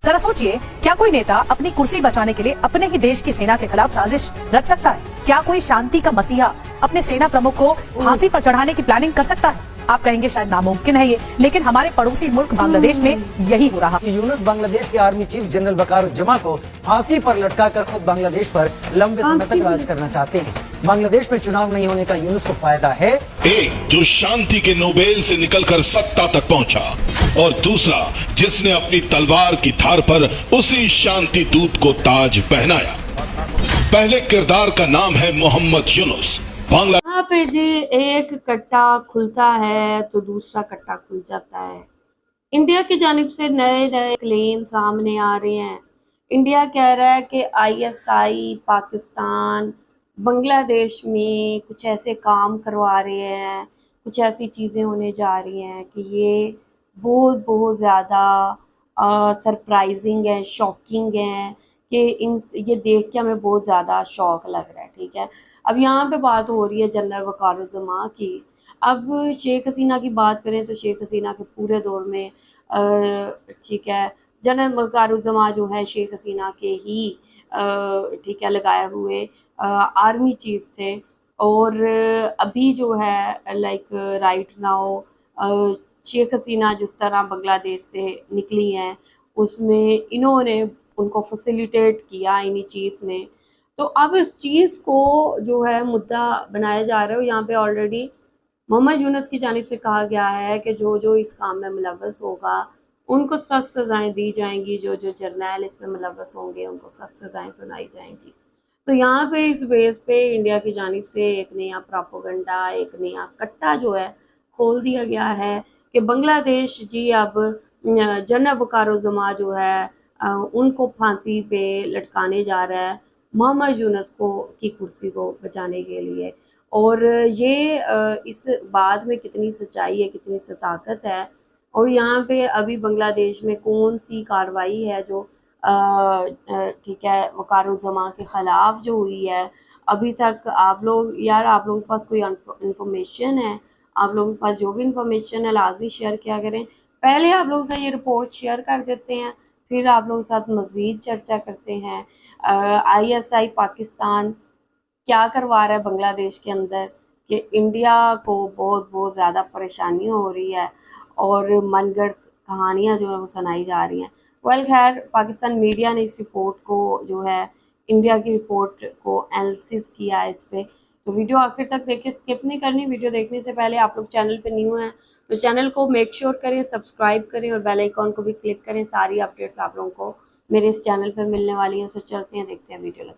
जरा सोचिए, क्या कोई नेता अपनी कुर्सी बचाने के लिए अपने ही देश की सेना के खिलाफ साजिश रच सकता है? क्या कोई शांति का मसीहा अपने सेना प्रमुख को फांसी पर चढ़ाने की प्लानिंग कर सकता है? आप कहेंगे शायद नामुमकिन है ये, लेकिन हमारे पड़ोसी मुल्क बांग्लादेश में यही हो रहा। यूनुस बांग्लादेश के आर्मी चीफ जनरल वकारुज्जमा को फांसी पर लटकाकर खुद बांग्लादेश पर लंबे समय तक राज करना चाहते हैं। बांग्लादेश में चुनाव नहीं होने का यूनुस को फायदा है। एक जो शांति के नोबेल से निकलकर सत्ता तक पहुंचा, और दूसरा जिसने अपनी तलवार की धार पर उसी शांति दूत को ताज पहनाया। पहले किरदार का नाम है मोहम्मद यूनुस। यहाँ पे जी एक कट्टा खुलता है तो दूसरा कट्टा खुल जाता है। इंडिया की जानिब से नए नए क्लेम सामने आ रहे हैं। इंडिया कह रहा है कि आईएसआई पाकिस्तान बांग्लादेश में कुछ ऐसे काम करवा रहे हैं, कुछ ऐसी चीज़ें होने जा रही हैं कि ये बहुत बहुत ज़्यादा सरप्राइजिंग है, शॉकिंग है कि ये देख के हमें बहुत ज़्यादा शौक लग रहा है। ठीक है, अब यहाँ पे बात हो रही है जनरल वकारुज्जमा की। अब शेख हसीना की बात करें तो शेख हसीना के पूरे दौर में ठीक है, जनरल वकारुज्जमा जो है शेख हसीना के ही ठीक है लगाए हुए आर्मी चीफ थे। और अभी जो है like right now Sheikh Hasina जिस तरह बांग्लादेश से निकली हैं उसमें इन्होंने उनको फैसिलिटेट किया इन्हीं चीफ ने। तो अब इस चीज़ को जो है मुद्दा बनाया जा रहा है। यहाँ पे ऑलरेडी मोहम्मद यूनुस की जानिब से कहा गया है कि जो जो इस काम में मुलव्वस होगा उनको सख्त सज़ाएं दी जाएंगी, जो जो जर्नैल इसमें मुलव्वस होंगे उनको सख्त सज़ाएं सुनाई जाएंगी। तो यहाँ पे इस बेस पे इंडिया की जानिब से एक नया प्रोपेगेंडा, एक नया कट्टा जो है खोल दिया गया है कि बांग्लादेश जी अब जनरल वकारुज्जमा जो है उनको फांसी पे लटकाने जा रहा है मोहम्मद यूनुस को की कुर्सी को बचाने के लिए। और ये इस बात में कितनी सच्चाई है, कितनी सताकत है, और यहाँ पे अभी बांग्लादेश में कौन सी कार्रवाई है जो ठीक है वकारुज्जमा के ख़िलाफ़ जो हुई है अभी तक। आप लोग लोगों के पास कोई इंफॉर्मेशन है, आप लोगों के पास जो भी इंफॉर्मेशन है लाजमी शेयर किया करें। पहले आप लोगों से ये रिपोर्ट शेयर कर देते हैं, फिर आप लोगों के साथ मज़ीद चर्चा करते हैं। आईएसआई पाकिस्तान क्या करवा रहा है बांग्लादेश के अंदर कि इंडिया को बहुत बहुत ज़्यादा परेशानी हो रही है और मनगढ़ंत कहानियाँ जो है वो सुनाई जा रही हैं। वेल खैर, पाकिस्तान मीडिया ने इस रिपोर्ट को जो है इंडिया की रिपोर्ट को एनालिसिस किया है इस पर। तो वीडियो आखिर तक देखिए, स्किप नहीं करनी। वीडियो देखने से पहले आप लोग चैनल पे न्यू हैं तो चैनल को मेक श्योर करें, सब्सक्राइब करें और बेल आइकॉन को भी क्लिक करें। सारी अपडेट्स आप लोगों को मेरे इस चैनल पर मिलने वाली हैं। सो चलते हैं, देखते हैं वीडियो।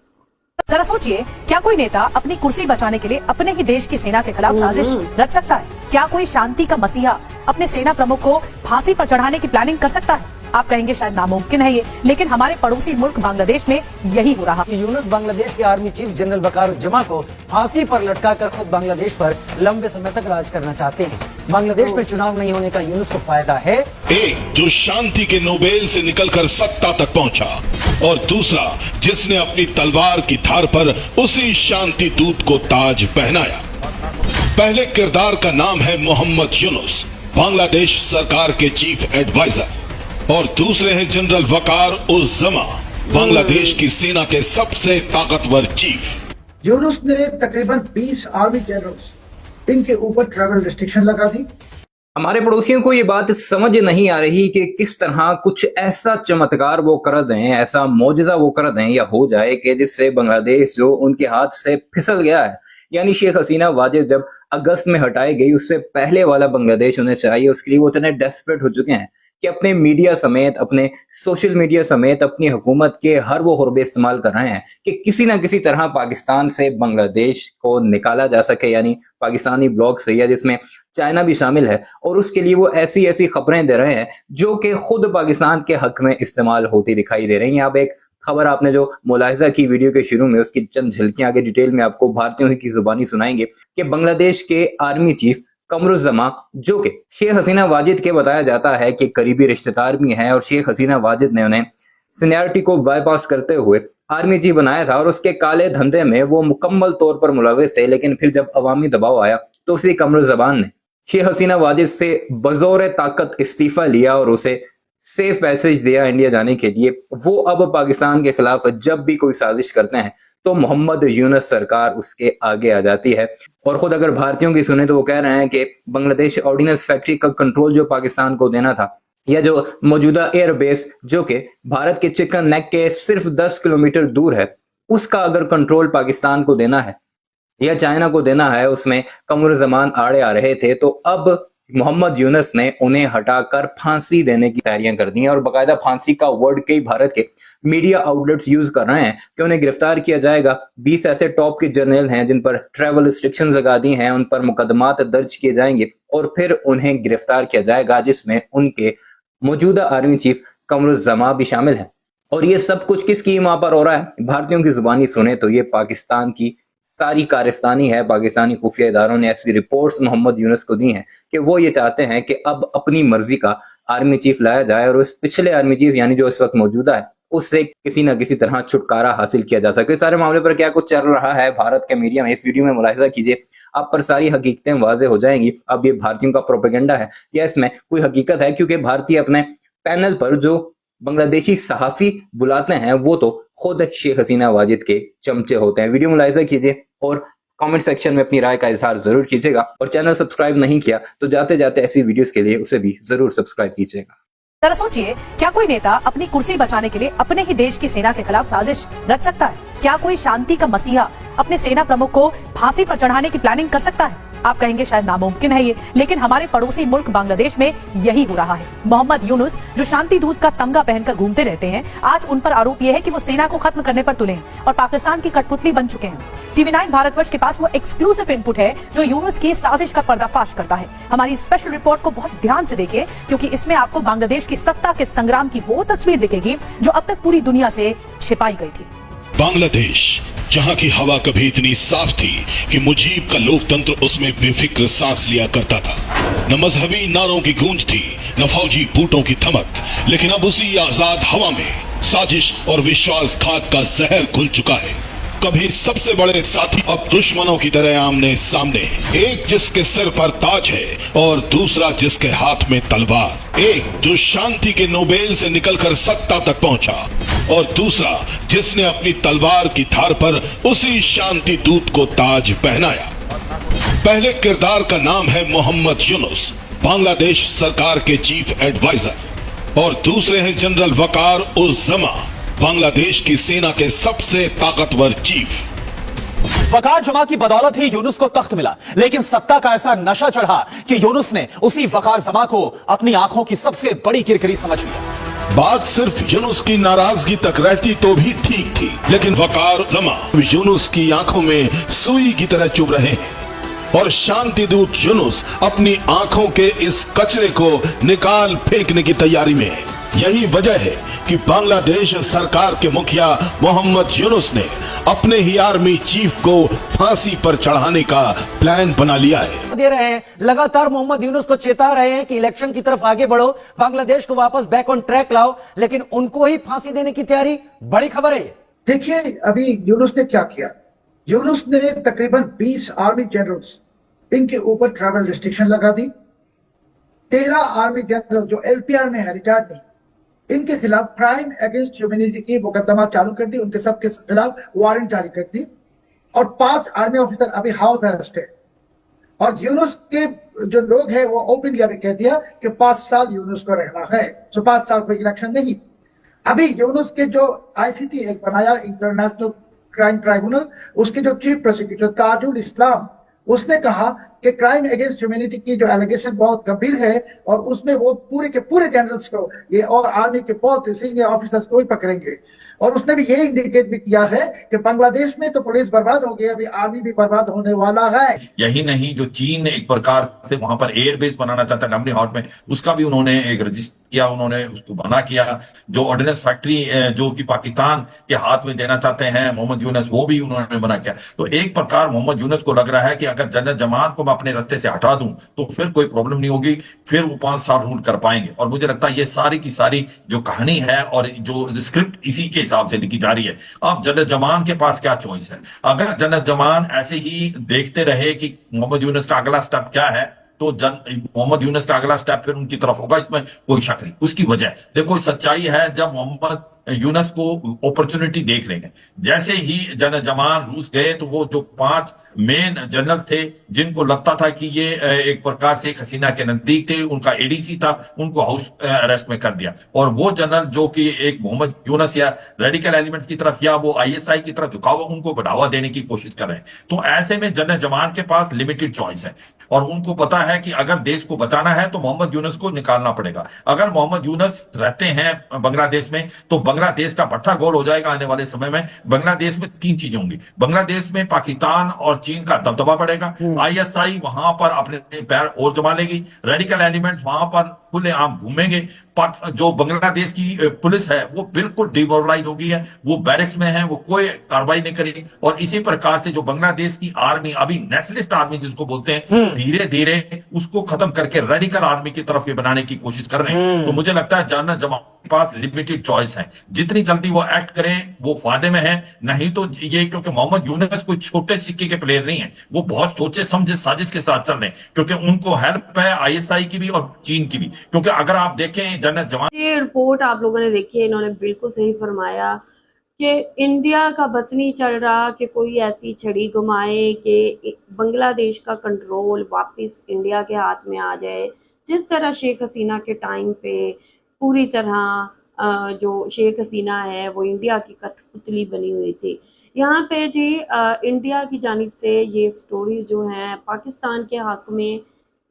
जरा सोचिए, क्या कोई नेता अपनी कुर्सी बचाने के लिए अपने ही देश की सेना के खिलाफ साजिश रच सकता है? क्या कोई शांति का मसीहा अपने सेना प्रमुख को फांसी पर चढ़ाने की प्लानिंग कर सकता है? आप कहेंगे शायद नामुमकिन है ये, लेकिन हमारे पड़ोसी मुल्क बांग्लादेश में यही हो रहा। यूनुस बांग्लादेश के आर्मी चीफ जनरल वकारुज्जमा को फांसी पर लटकाकर खुद बांग्लादेश पर लंबे समय तक राज करना चाहते हैं। बांग्लादेश में चुनाव नहीं होने का यूनुस को फायदा है। एक जो शांति के नोबेल से निकलकर सत्ता तक पहुंचा, और दूसरा जिसने अपनी तलवार की धार पर उसी शांति दूत को ताज पहनाया। पहले किरदार का नाम है मोहम्मद यूनुस, बांग्लादेश सरकार के चीफ एडवाइजर, और दूसरे हैं जनरल वकारुज्जमा, बांग्लादेश की सेना के सबसे ताकतवर चीफ। यूनुस ने तकरीबन 20 आर्मी जनरल्स इनके ऊपर ट्रैवल रिस्ट्रिक्शन लगा दी। हमारे पड़ोसियों को ये बात समझ नहीं आ रही कि किस तरह कुछ ऐसा चमत्कार वो कर दें, ऐसा मौजज़ा वो कर दें या हो जाए कि जिससे बांग्लादेश जो उनके हाथ से फिसल गया है, यानी शेख हसीना वाजिद जब अगस्त में हटाई गई उससे पहले वाला बांग्लादेश उन्हें चाहिए। उसके लिए वो इतने डेस्परेट हो चुके हैं कि अपने मीडिया समेत, अपने सोशल मीडिया समेत अपनी हुकूमत के हर वो हुर्बे इस्तेमाल कर रहे हैं कि किसी ना किसी तरह पाकिस्तान से बांग्लादेश को निकाला जा सके, यानी पाकिस्तानी ब्लॉग से, या जिसमें चाइना भी शामिल है। और उसके लिए वो ऐसी ऐसी खबरें दे रहे हैं जो कि खुद पाकिस्तान के हक में इस्तेमाल होती दिखाई दे रही हैं। अब एक खबर आपने जो मुलाहिजा की वीडियो के शुरू में, उसकी चंद झलकियां आगे डिटेल में आपको भारतीयों की जुबानी सुनाएंगे कि बांग्लादेश के आर्मी चीफ कमरुज्जमा, जो कि शेख हसीना वाजिद के बताया जाता है कि करीबी रिश्तेदार भी हैं, और शेख हसीना वाजिद ने उन्हें सीनियरिटी को बाईपास करते हुए आर्मी चीफ बनाया था और उसके काले धंधे में वो मुकम्मल तौर पर मुलविस थे। लेकिन फिर जब अवामी दबाव आया तो उसी कमरुज्जमान ने शेख हसीना वाजिद से बजौर ताकत इस्तीफा लिया और उसे सेफ पैसेज दिया इंडिया जाने के लिए, वो अब पाकिस्तान के खिलाफ जब भी कोई साजिश करते हैं तो मोहम्मद यूनुस सरकार उसके आगे आ जाती है। और खुद अगर भारतीयों की सुने तो वो कह रहे हैं कि बांग्लादेश ऑर्डिनेंस फैक्ट्री का कंट्रोल जो पाकिस्तान को देना था, या जो मौजूदा एयरबेस जो कि भारत के चिकन नेक के सिर्फ 10 किलोमीटर दूर है, उसका अगर कंट्रोल पाकिस्तान को देना है या चाइना को देना है, उसमें कमरुज़्ज़मान आड़े आ रहे थे। तो अब मोहम्मद यूनुस ने उन्हें हटाकर फांसी देने की तैयारियां कर दी हैं, और बाकायदा फांसी का वर्ड कई भारत के मीडिया आउटलेट्स यूज कर रहे हैं कि उन्हें गिरफ्तार किया जाएगा। 20 ऐसे टॉप के जर्नल हैं जिन पर ट्रैवल रिस्ट्रिक्शंस लगा दी हैं, उन पर मुकदमात दर्ज किए जाएंगे और फिर उन्हें गिरफ्तार किया जाएगा, जिसमें उनके मौजूदा आर्मी चीफ कमरुज़्ज़मान भी शामिल हैं। और ये सब कुछ किसकी वहां पर हो रहा है? भारतीयों की जुबानी सुने तो ये पाकिस्तान की सारी कारस्तानी है। पाकिस्तानी खुफिया इदारों ने ऐसी रिपोर्ट्स मोहम्मद यूनुस को दी हैं कि वो ये चाहते हैं कि अब अपनी मर्जी का आर्मी चीफ लाया जाए और उस पिछले आर्मी चीफ यानी जो इस वक्त मौजूदा है उससे किसी न किसी तरह छुटकारा हासिल किया जा सके। इस सारे मामले पर क्या कुछ चल रहा है भारत के मीडिया में, इस वीडियो में मुलाहिजा कीजिए, आप पर सारी हकीकतें वाज़ेह हो जाएंगी। अब ये भारतीयों का प्रोपेगेंडा है या इसमें कोई हकीकत है? क्योंकि भारतीय अपने पैनल पर जो बांग्लादेशी सहाफी बुलाते हैं वो तो खुद शेख हसीना वाजिद के चमचे होते हैं। वीडियो मुलाहिजा कीजिए और कमेंट सेक्शन में अपनी राय का इजहार जरूर कीजिएगा, और चैनल सब्सक्राइब नहीं किया तो जाते जाते ऐसी वीडियोस के लिए उसे भी जरूर सब्सक्राइब कीजिएगा। जरा सोचिए, क्या कोई नेता अपनी कुर्सी बचाने के लिए अपने ही देश की सेना के खिलाफ साजिश रच सकता है? क्या कोई शांति का मसीहा अपने सेना प्रमुख को फांसी पर चढ़ाने की प्लानिंग कर सकता है? आप कहेंगे शायद नामुमकिन है ये, लेकिन हमारे पड़ोसी मुल्क बांग्लादेश में यही हो रहा है। मोहम्मद यूनुस जो शांति दूत का तमगा पहनकर घूमते रहते हैं, आज उन पर आरोप यह है कि वो सेना को खत्म करने पर तुले हैं और पाकिस्तान की कठपुतली बन चुके हैं। TV9 भारतवर्ष के पास वो एक्सक्लूसिव इनपुट है जो यूनुस की साजिश का पर्दाफाश करता है। हमारी स्पेशल रिपोर्ट को बहुत ध्यान से देखिए, क्योंकि इसमें आपको बांग्लादेश की सत्ता के संग्राम की वो तस्वीर दिखेगी जो अब तक पूरी दुनिया से छिपाई गई थी। बांग्लादेश, जहां की हवा कभी इतनी साफ थी कि मुजीब का लोकतंत्र उसमें बेफिक्र सांस लिया करता था। न मजहबी नारों की गूंज थी, न फौजी बूटों की धमक, लेकिन अब उसी आजाद हवा में साजिश और विश्वासघात का जहर घुल चुका है। कभी सबसे बड़े साथी अब दुश्मनों की तरह आमने सामने, एक जिसके सिर पर ताज है और दूसरा जिसके हाथ में तलवार। एक जो शांति के नोबेल से निकलकर सत्ता तक पहुंचा और दूसरा जिसने अपनी तलवार की धार पर उसी शांति दूत को ताज पहनाया। पहले किरदार का नाम है मोहम्मद यूनुस, बांग्लादेश सरकार के चीफ एडवाइजर, और दूसरे हैं जनरल वकार उस जमा, बांग्लादेश की सेना के सबसे ताकतवर चीफ। वकार जमा की बदौलत ही यूनुस को तख्त मिला, लेकिन सत्ता का ऐसा नशा चढ़ा कि यूनुस ने उसी वकार जमा को अपनी आंखों की सबसे बड़ी किरकिरी समझ लिया। बात सिर्फ यूनुस की नाराजगी तक रहती तो भी ठीक थी, लेकिन वकार जमा यूनुस की आंखों में सुई की तरह चुभ रहे हैं और शांति दूत यूनुस अपनी आंखों के इस कचरे को निकाल फेंकने की तैयारी में है। यही वजह है कि बांग्लादेश सरकार के मुखिया मोहम्मद यूनुस ने अपने ही आर्मी चीफ को फांसी पर चढ़ाने का प्लान बना लिया है। दे रहे हैं, लगातार मोहम्मद यूनुस को चेता रहे हैं कि इलेक्शन की तरफ आगे बढ़ो, बांग्लादेश को वापस बैक ऑन ट्रैक लाओ, लेकिन उनको ही फांसी देने की तैयारी। बड़ी खबर है। देखिए अभी यूनुस ने क्या किया। यूनुस ने तकरीबन 20 आर्मी जनरल्स, इनके ऊपर ट्रैवल रिस्ट्रिक्शन लगा दी। 13 आर्मी जनरल जो LPR में है, रिटायर्ड नहीं, इनके खिलाफ क्राइम अगेंस्ट ह्यूमैनिटी की मुकदमा चालू कर दी, उनके सबके खिलाफ वारंट जारी कर दी, और 5 आर्मी ऑफिसर अभी हाउस अरेस्ट है। और यूनुस के जो लोग हैं वो ओपनली अभी कह दिया कि 5 साल यूनुस को रहना है, तो 5 साल कोई इलेक्शन नहीं। अभी यूनुस के जो ICT एक बनाया, इंटरनेशनल क्राइम ट्राइब्यूनल, उसके जो चीफ प्रोसिक्यूटर ताजुल इस्लाम, उसने कहा कि क्राइम अगेंस्ट ह्यूमैनिटी की जो एलिगेशन बहुत गंभीर है और उसमें वो पूरे के पूरे जनरल्स को ये और आर्मी के बहुत सीनियर ऑफिसर्स को ही पकड़ेंगे। और उसने भी ये इंडिकेट भी किया है कि बांग्लादेश में तो पुलिस बर्बाद हो गई, अभी आर्मी भी बर्बाद होने वाला है। यही नहीं, जो चीन ने एक प्रकार से वहां पर एयरबेस बनाना चाहता है लमनी हाट में, उसका भी उन्होंने एक रजिस्टर किया, उन्होंने उसको बना किया। जो ऑर्डिनेंस फैक्ट्री जो कि पाकिस्तान के हाथ में देना चाहते हैं मोहम्मद यूनुस, वो भी उन्होंने बना किया। तो एक प्रकार मोहम्मद यूनुस को लग रहा है कि अगर जनरल जमात को मैं अपने रास्ते से हटा दूं तो फिर कोई प्रॉब्लम नहीं होगी, फिर वो 5 साल रूल कर पाएंगे। और मुझे लगता है ये सारी की सारी जो कहानी है और जो स्क्रिप्ट इसी के हिसाब से लिखी जा रही है। अब जनरल जमान के पास क्या चॉइस है? अगर जनरल जमान ऐसे ही देखते रहे कि मोहम्मद यूनुस का अगला स्टेप क्या है, तो मोहम्मद यूनुस का अगला स्टेप फिर उनकी तरफ होगा, इसमें कोई शक नहीं। उसकी वजह देखो, सच्चाई है, जब मोहम्मद यूनुस को अपॉर्चुनिटी देख रहे हैं, जैसे ही जनरल जमान रूस गए तो वो जो 5 मेन जनरल थे जिनको लगता था कि ये एक प्रकार से एक हसीना के नजदीक थे, उनका एडीसी था, उनको हाउस अरेस्ट में कर दिया। और वो जनरल जो कि एक मोहम्मद यूनुस या रेडिकल एलिमेंट्स की तरफ या वो आईएसआई की तरफ झुका हुआ, उनको बढ़ावा देने की कोशिश कर रहे हैं। तो ऐसे में जनरल जमान के पास लिमिटेड चॉइस है और उनको पता है कि अगर देश को बचाना है तो मोहम्मद यूनुस को निकालना पड़ेगा। अगर मोहम्मद यूनुस रहते हैं बांग्लादेश में तो बांग्लादेश का भट्ठा गोल हो जाएगा। आने वाले समय में बांग्लादेश में 3 चीजें होंगी। बांग्लादेश में पाकिस्तान और चीन का दबदबा बढ़ेगा, आईएसआई वहां पर अपने पैर और जमा लेगी, रेडिकल एलिमेंट्स वहां पर खुलेआम घूमेंगे। जो बांग्लादेश की पुलिस है वो बिल्कुल डिमोरलाइज हो गई है, वो बैरक्स में है, वो कोई कार्रवाई नहीं करेगी। और इसी प्रकार से जो बांग्लादेश की आर्मी अभी नेशनलिस्ट आर्मी जिसको बोलते हैं, धीरे धीरे उसको खत्म करके रेडिकल आर्मी की तरफ ये बनाने की कोशिश कर रहे हैं। तो मुझे लगता है जनरल जमान के पास लिमिटेड चॉइस है, जितनी जल्दी वो एक्ट करें वो फायदे में है। नहीं तो ये, क्योंकि मोहम्मद यूनुस कोई छोटे सिक्के के प्लेयर नहीं है, वो बहुत सोचे समझे साजिश के साथ चल रहे हैं, क्योंकि उनको हेल्प है आईएसआई की भी और चीन की भी। क्योंकि अगर आप देखें जनरल जमान, ये रिपोर्ट आप लोगों ने देखी है, इन्होंने बिल्कुल सही फरमाया कि इंडिया का बस नहीं चल रहा कि कोई ऐसी छड़ी घुमाए कि बांग्लादेश का कंट्रोल वापस इंडिया के हाथ में आ जाए। जिस तरह शेख हसीना के टाइम पे पूरी तरह जो शेख हसीना है वो इंडिया की कठपुतली बनी हुई थी। यहाँ पे जी इंडिया की जानिब से ये स्टोरीज जो हैं पाकिस्तान के हक में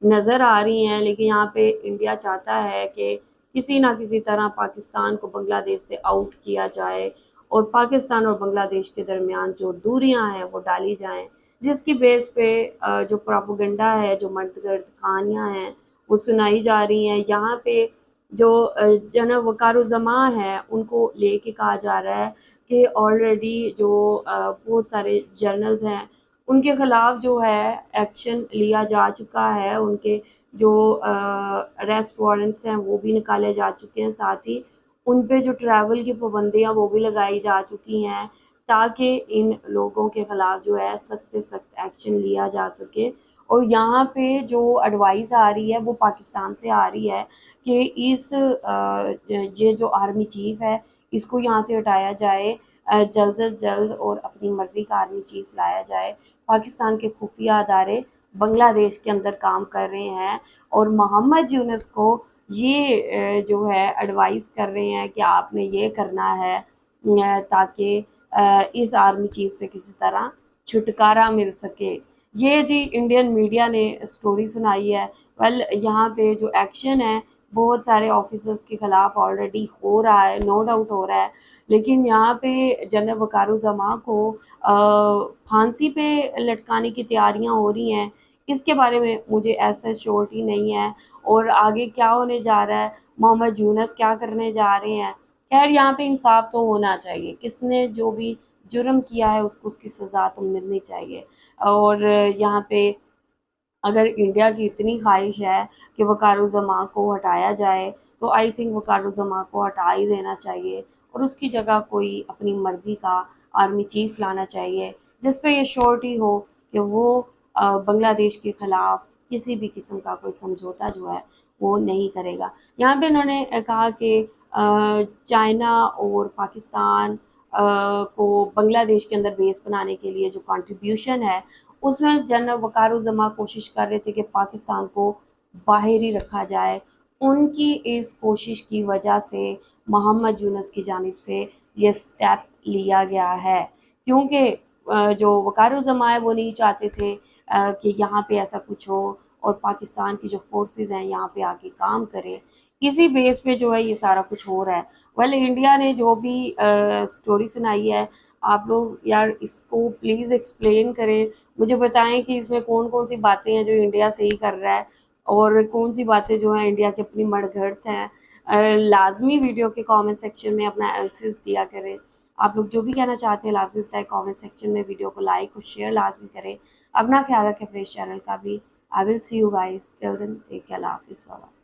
नज़र आ रही हैं, लेकिन यहाँ पे इंडिया चाहता है कि किसी ना किसी तरह पाकिस्तान को बांग्लादेश से आउट किया जाए और पाकिस्तान और बांग्लादेश के दरमियान जो दूरियां हैं वो डाली जाएं, जिसकी बेस पे जो प्रोपेगेंडा है, जो मर्दगर्द कहानियाँ हैं वो सुनाई जा रही हैं। यहाँ पे जो जनरल वकारुज़्ज़मा है उनको लेके कहा जा रहा है कि ऑलरेडी जो बहुत सारे जर्नल्स हैं उनके ख़िलाफ़ जो है एक्शन लिया जा चुका है, उनके जो अरेस्ट वारंट्स हैं वो भी निकाले जा चुके हैं, साथ ही उन पे जो ट्रैवल की पाबंदियाँ वो भी लगाई जा चुकी हैं, ताकि इन लोगों के ख़िलाफ़ जो है सख्त से सख्त एक्शन लिया जा सके। और यहाँ पे जो एडवाइस आ रही है वो पाकिस्तान से आ रही है कि ये जो आर्मी चीफ़ है इसको यहाँ से हटाया जाए जल्द से जल्द और अपनी मर्ज़ी का आर्मी चीफ लाया जाए। पाकिस्तान के खुफिया अदारे बांग्लादेश के अंदर काम कर रहे हैं और मोहम्मद यूनुस को ये जो है एडवाइस कर रहे हैं कि आपने ये करना है ताकि इस आर्मी चीफ से किसी तरह छुटकारा मिल सके। ये जी इंडियन मीडिया ने स्टोरी सुनाई है। वेल यहाँ पे जो एक्शन है बहुत सारे ऑफिसर्स के ख़िलाफ़ ऑलरेडी हो रहा है, नो डाउट हो रहा है, लेकिन यहाँ पे जनरल वकारुज़्ज़मा को फांसी पे लटकाने की तैयारियाँ हो रही हैं। इसके बारे में मुझे ऐसा श्योरिटी नहीं है और आगे क्या होने जा रहा है, मोहम्मद यूनुस क्या करने जा रहे हैं। खैर यहाँ पे इंसाफ तो होना चाहिए, किसने जो भी जुर्म किया है उसको उसकी सज़ा तो मिलनी चाहिए। और यहाँ पे अगर इंडिया की इतनी ख्वाहिश है कि वकारुज़्ज़मा को हटाया जाए तो आई थिंक वकारुज़्ज़मा को हटा ही देना चाहिए और उसकी जगह कोई अपनी मर्ज़ी का आर्मी चीफ लाना चाहिए जिस पे ये श्योरिटी हो कि वो बांग्लादेश के ख़िलाफ़ किसी भी किस्म का कोई समझौता जो है वो नहीं करेगा। यहाँ पे इन्होंने कहा कि चाइना और पाकिस्तान को बांग्लादेश के अंदर बेस बनाने के लिए जो कंट्रीब्यूशन है उसमें जनरल वकारुज़्ज़मा कोशिश कर रहे थे कि पाकिस्तान को बाहर ही रखा जाए। उनकी इस कोशिश की वजह से मोहम्मद यूनुस की जानिब से ये स्टेप लिया गया है, क्योंकि जो वकारुज़्ज़मा है वो नहीं चाहते थे कि यहाँ पे ऐसा कुछ हो और पाकिस्तान की जो फोर्सेस हैं यहाँ पे आके काम करें। इसी बेस पे जो है ये सारा कुछ हो रहा है। वेल इंडिया ने जो भी स्टोरी सुनाई है आप लोग यार इसको प्लीज़ एक्सप्लेन करें, मुझे बताएं कि इसमें कौन कौन सी बातें हैं जो इंडिया सही कर रहा है और कौन सी बातें जो हैं इंडिया की अपनी मड़घड़त हैं। लाजमी वीडियो के कमेंट सेक्शन में अपना एनालिसिस दिया करें। आप लोग जो भी कहना चाहते हैं लाजमी बताएं कमेंट सेक्शन में। वीडियो को लाइक और शेयर लाजमी करें। अपना ख्याल रखें अपने चैनल का भी। I will see you guys till then take care, अल्लाह हाफिज़।